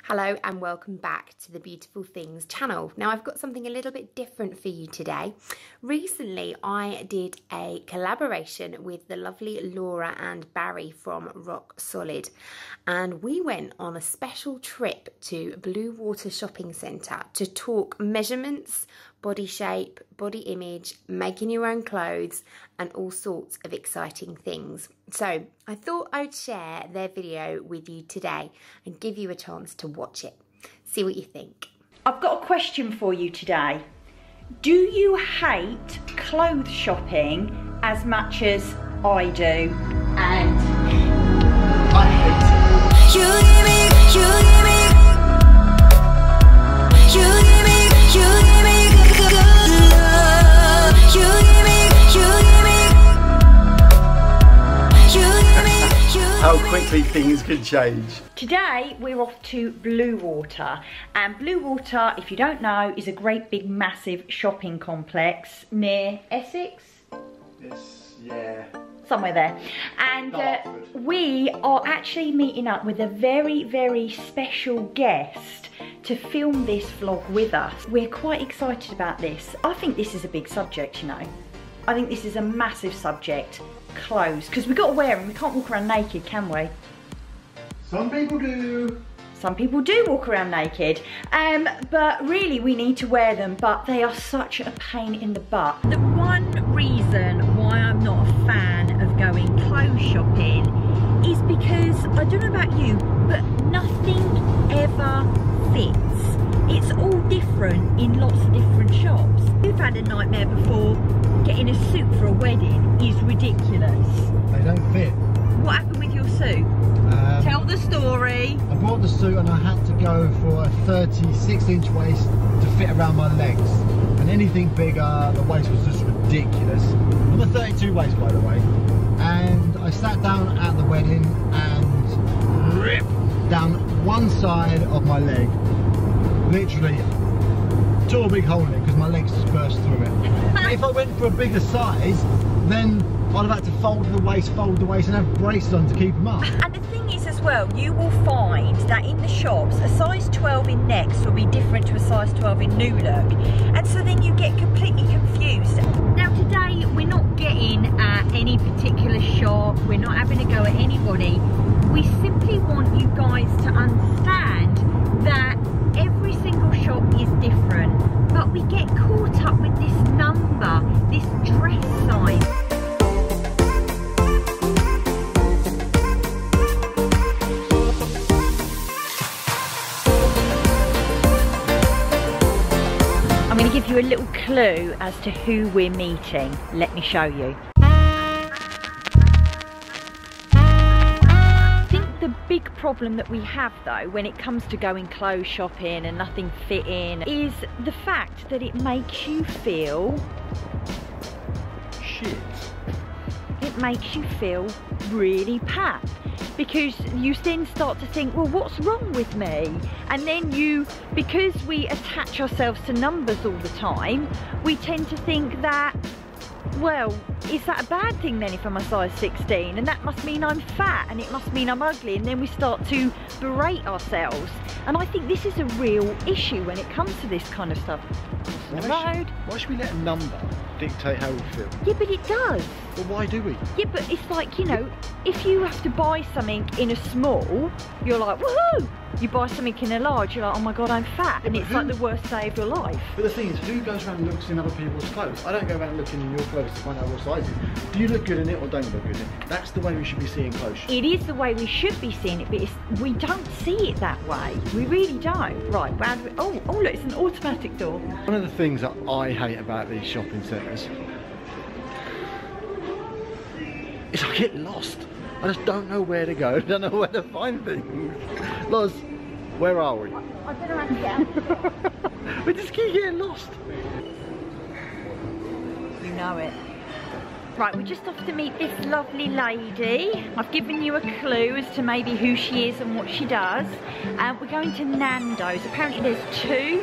Hello and welcome back to the Beautiful Things channel. Now I've got something a little bit different for you today. Recently I did a collaboration with the lovely Laura and Barry from Rock Solid, and we went on a special trip to Blue Water Shopping Centre to talk measurements, body shape, body image, making your own clothes and all sorts of exciting things. So I thought I'd share their video with you today and give you a chance to watch it. See what you think. I've got a question for you today. Do you hate clothes shopping as much as I do? And I hate it. You give me. How quickly things can change. Today we're off to Blue Water, and Blue Water, if you don't know, is a great big massive shopping complex near Essex. Yeah. Somewhere there. And we are actually meeting up with a very, very special guest to film this vlog with us. We're quite excited about this. I think this is a big subject, you know. I think this is a massive subject. Clothes, because we've got to wear them. We can't walk around naked, can we? Some people do. Some people do walk around naked, but really we need to wear them, but they are such a pain in the butt. The one reason why I'm not a fan of going clothes shopping is because, I don't know about you, but nothing ever fits. It's all different in lots of different shops. We've had a nightmare before. Getting a suit for a wedding is ridiculous. They don't fit. What happened with your suit? Tell the story. I bought the suit and I had to go for a 36-inch waist to fit around my legs. And anything bigger, the waist was just ridiculous. I'm a 32 waist, by the way. And I sat down at the wedding and ripped down one side of my leg. Literally tore a big hole in it because my legs just burst through it. If I went for a bigger size, then I'd have had to fold the waist and have braces on to keep them up. And the thing is as well, you will find that in the shops, a size 12 in Next will be different to a size 12 in New Look. And so then you get completely confused. Now today, we're not getting at any particular shop, we're not having a go at anybody. We simply want you guys to understand that every single shop is different, but we get caught up with this number, this dress size. I'm going to give you a little clue as to who we're meeting. Let me show you. The big problem that we have though when it comes to going clothes shopping and nothing fitting is the fact that it makes you feel shit. It makes you feel really pat, because you then start to think, well, what's wrong with me? And then because we attach ourselves to numbers all the time, we tend to think that, well, is that a bad thing then if I'm a size 16? And that must mean I'm fat, and it must mean I'm ugly, and then we start to berate ourselves. And I think this is a real issue when it comes to this kind of stuff. Why should we let a number dictate how we feel? Yeah, but it does. Well, why do we? Yeah, but it's like, you know, if you have to buy something in a small, you're like, woohoo! You buy something in a large, you're like, oh my god, I'm fat, yeah, and it's like the worst day of your life. But the thing is, who goes around and looks in other people's clothes? I don't go around looking in your clothes to find out what size it is. Do you look good in it or don't look good in it? That's the way we should be seeing clothes. It is the way we should be seeing it, but we don't see it that way. We really don't. Right, oh look, it's an automatic door. One of the things that I hate about these shopping centres is I get lost. I just don't know where to go. I don't know where to find things. Loz, where are we? I don't know how to get. We just keep getting lost. You know it. Right, we're just off to meet this lovely lady. I've given you a clue as to maybe who she is and what she does. We're going to Nando's. Apparently there's two.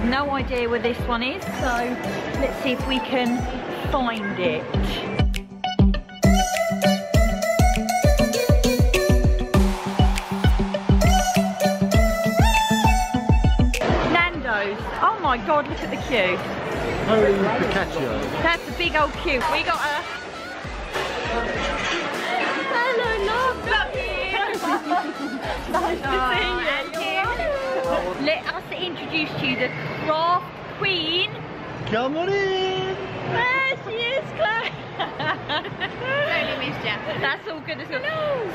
No idea where this one is, so let's see if we can find it. my God, look at the queue. Holy Pikachu. That's a big old queue. We got a... Hello, love. Love you. Nice to see you. Let us introduce to you the craft queen. Come on in. There she is, Claire. Totally missed you. That's all good as well.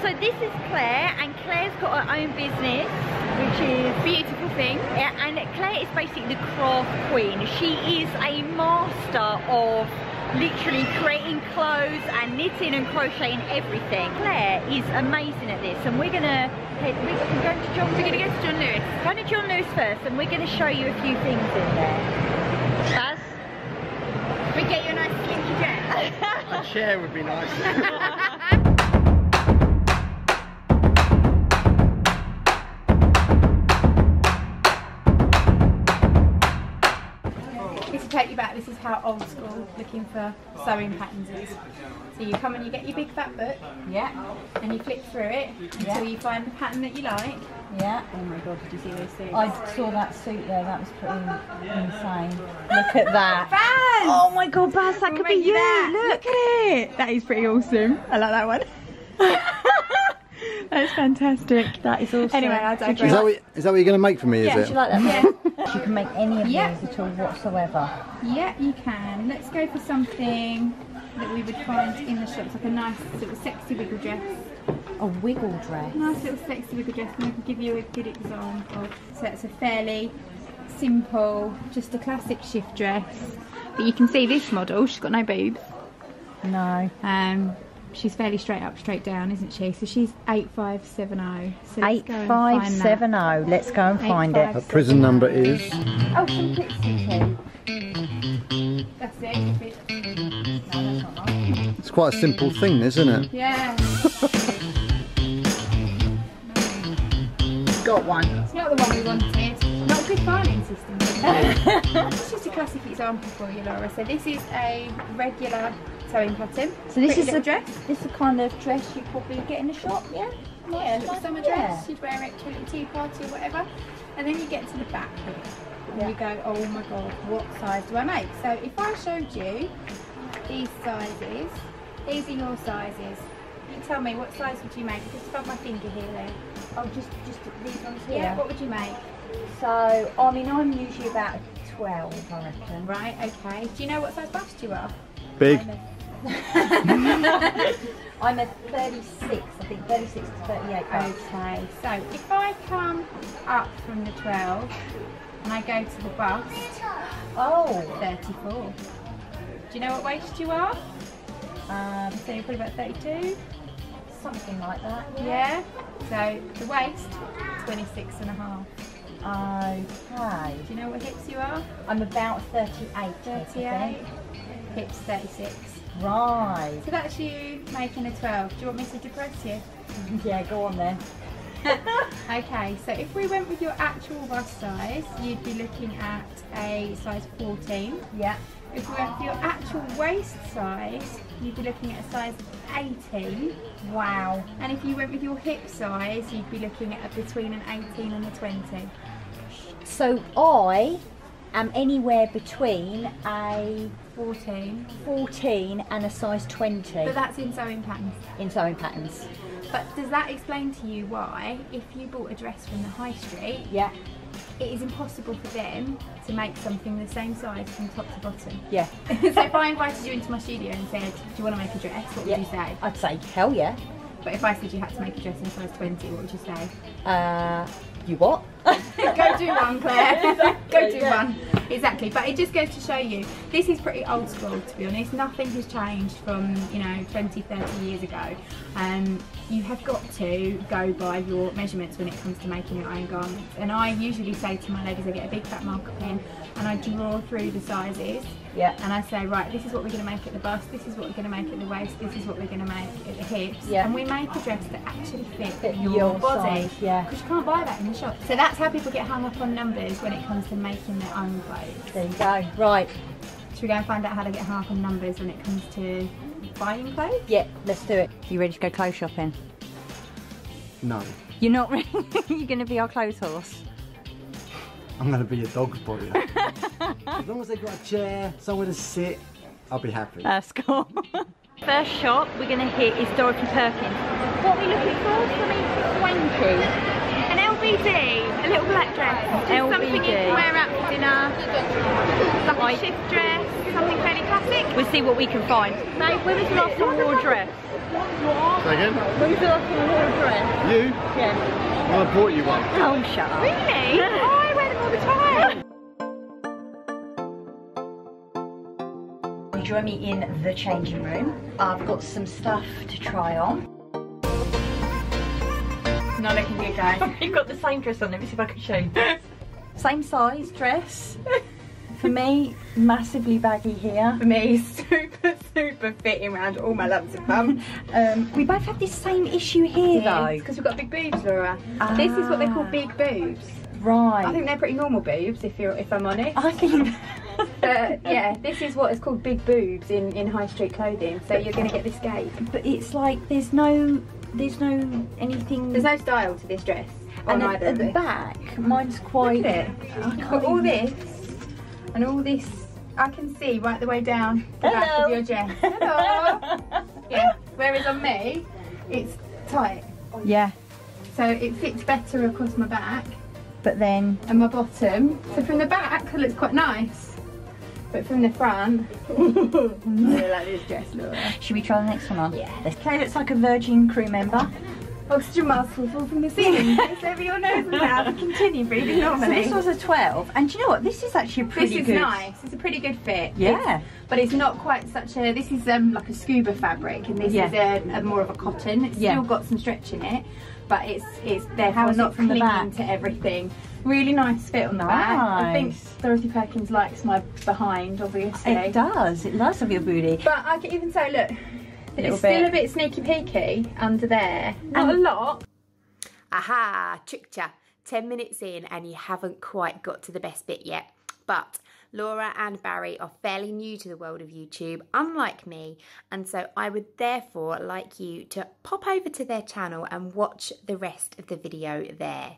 So this is Claire, and Claire's got her own business, which is Beautiful thing. yeah, and Claire is basically the craft queen. She is a master of literally creating clothes and knitting and crocheting everything. Claire is amazing at this, and we're gonna head. We're going to John. We're going to go to John Lewis. Going to John Lewis first, and we're going to show you a few things in there. Baz? We get you a nice slinky dress. A chair would be nice. This will take you back. This is how old school looking for sewing patterns is. So you come and you get your big fat book. Yeah. And you flick through it until you find the pattern that you like. Yeah. Oh my God, did you see those suits? I saw that suit there, that was pretty insane. Look at that. Baz! Oh my God, Baz, that could be make you. that. Look at it. That is pretty awesome. I like that one. That's fantastic. That is awesome. Anyway, I digress. Is that what you're going to make for me, Yeah, is do it? you like that? Yeah. You can make any of Yeah. these at all whatsoever. Yeah, you can. Let's go for something that we would find in the shops, like a nice sort of sexy wiggle dress. A wiggle dress. Nice little sexy wiggle dress, and I can give you a good example. So it's a fairly simple, just a classic shift dress. But you can see this model, she's got no boobs. No. She's fairly straight up, straight down, isn't she? So she's 8570. So let's go and find that. 8570. Let's go and find it. Her prison number is... Oh, simplicity. That's it. No, that's not right. It's quite a simple thing, isn't it? Yeah. Got one. It's not the one we wanted. Not a good filing system. It's just a classic example for you, Laura. So this is a regular sewing pattern. So this is a a dress. This is the kind of dress you probably get in the shop, yeah? Yeah, a little summer dress. Yeah. You'd wear it to a little tea party or whatever. And then you get to the back of it. And you go, oh my God, what size do I make? So if I showed you these sizes, these are your sizes. You tell me, what size would you make? Just above my finger here there. Oh, just these ones here? Yeah, what would you make? So, I mean, I'm usually about 12, I reckon. Right, okay. Do you know what size bust you are? Big. I'm a 36, I think 36 to 38 bust. Okay, so if I come up from the 12 and I go to the bust, Oh. 34. Do you know what waist you are? So you're probably about 32? Something like that. Yeah. So the waist, 26 and a half. Okay. Do you know what hips you are? I'm about 38. 38. Hips, 36. Right. So that's you making a 12. Do you want me to depress you? Yeah, go on then. Okay, so if we went with your actual bust size, you'd be looking at a size 14. Yeah. If we went for your actual waist size, you'd be looking at a size 18. Wow. And if you went with your hip size, you'd be looking at between an 18 and a 20. So I am anywhere between a 14 and a size 20 But that's in sewing patterns. in sewing patterns. But does that explain to you why, if you bought a dress from the high street, Yeah. it is impossible for them to make something the same size from top to bottom? Yeah. So if I invited you into my studio and said, do you want to make a dress, what would you say? I'd say hell yeah. But if I said you had to make a dress in size 20, what would you say? You what? Go do one, Claire. Go do Yeah. one. Exactly. But it just goes to show you, this is pretty old school, to be honest. Nothing has changed from, 20, 30 years ago. You have got to go by your measurements when it comes to making your own garments. And I usually say to my ladies, I get a big fat marker pen and I draw through the sizes. Yeah. And I say, right, this is what we're going to make at the bust, this is what we're going to make at the waist, this is what we're going to make at the hips. Yeah. And we make a dress that actually fits Fit your your body. size, yeah. Because you can't buy that in the shop. So that's how people get hung up on numbers when it comes to making their own clothes. There you go. Right. Should we go and find out how to get hung up on numbers when it comes to buying clothes? Yeah, let's do it. You ready to go clothes shopping? No. You're not ready? You're going to be our clothes horse? I'm going to be a dog's body. As long as they've got a chair, somewhere to sit, I'll be happy. That's cool. First shop we're going to hit is Dorothy Perkins. What are we looking for? Something swanky. An LBD, a little black dress. Just LBD. something you can wear out for dinner. Like a shift dress, something fairly classic. We'll see what we can find. Mate, when was the last time you wore a dress? Say again? When was the last time you wore a dress? You? Yeah. I bought you one. Oh, shut up. Really? Oh, I wear them all the time. Join me in the changing room. I've got some stuff to try on. Not looking good, guys. You've got the same dress on. Let me see if I can show you. Same size dress. For me, massively baggy here. For me, super fitting around all my lumps of bum. We both have this same issue here, though. Because we've got big boobs, Laura. This is what they call big boobs. Right. I think they're pretty normal boobs, if I'm honest. I think. But yeah, this is what is called big boobs in high street clothing. So you're going to get this gape. But it's like there's no anything. There's no style to this dress. And at the back, mine's quite. Look at it. But all this and all this, I can see right the way down the back of your dress. Hello. Yeah. Whereas on me, it's tight. Yeah. So it fits better across my back But then. and my bottom. So from the back, it looks quite nice. But from the front, I really like this dress, Laura. Should we try the next one on? Yeah. Okay, looks like a Virgin crew member. Oxygen masks will fall from the ceiling. It's over your nose now. Continue breathing So normally. this was a 12, and do you know what? This is actually a pretty This is good. nice. It's a pretty good fit. Yeah. But it's not quite such a. This is like a scuba fabric, and this is a more of a cotton. It's still got some stretch in it, but it's therefore How's not it from the clinging back? to everything. Really nice fit on the back. I think Nice. Dorothy Perkins likes my behind, obviously. It does. It does have your booty. But I can even say, look, Little it's still bit. a bit sneaky peeky under there. Not a lot. Aha, tricked ya. 10 minutes in and you haven't quite got to the best bit yet. But Laura and Barry are fairly new to the world of YouTube, unlike me, and so I would therefore like you to pop over to their channel and watch the rest of the video there.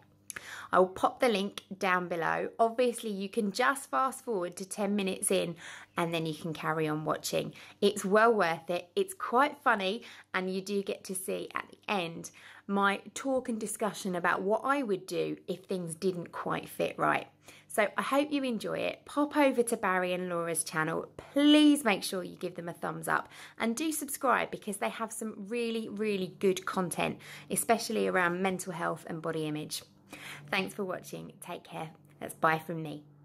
I will pop the link down below. Obviously, you can just fast forward to 10 minutes in and then you can carry on watching. It's well worth it. It's quite funny, and you do get to see at the end my talk and discussion about what I would do if things didn't quite fit right. So I hope you enjoy it. Pop over to Barry and Laura's channel. Please make sure you give them a thumbs up and do subscribe, because they have some really, really good content, especially around mental health and body image. Thanks for watching. Take care. That's bye from me.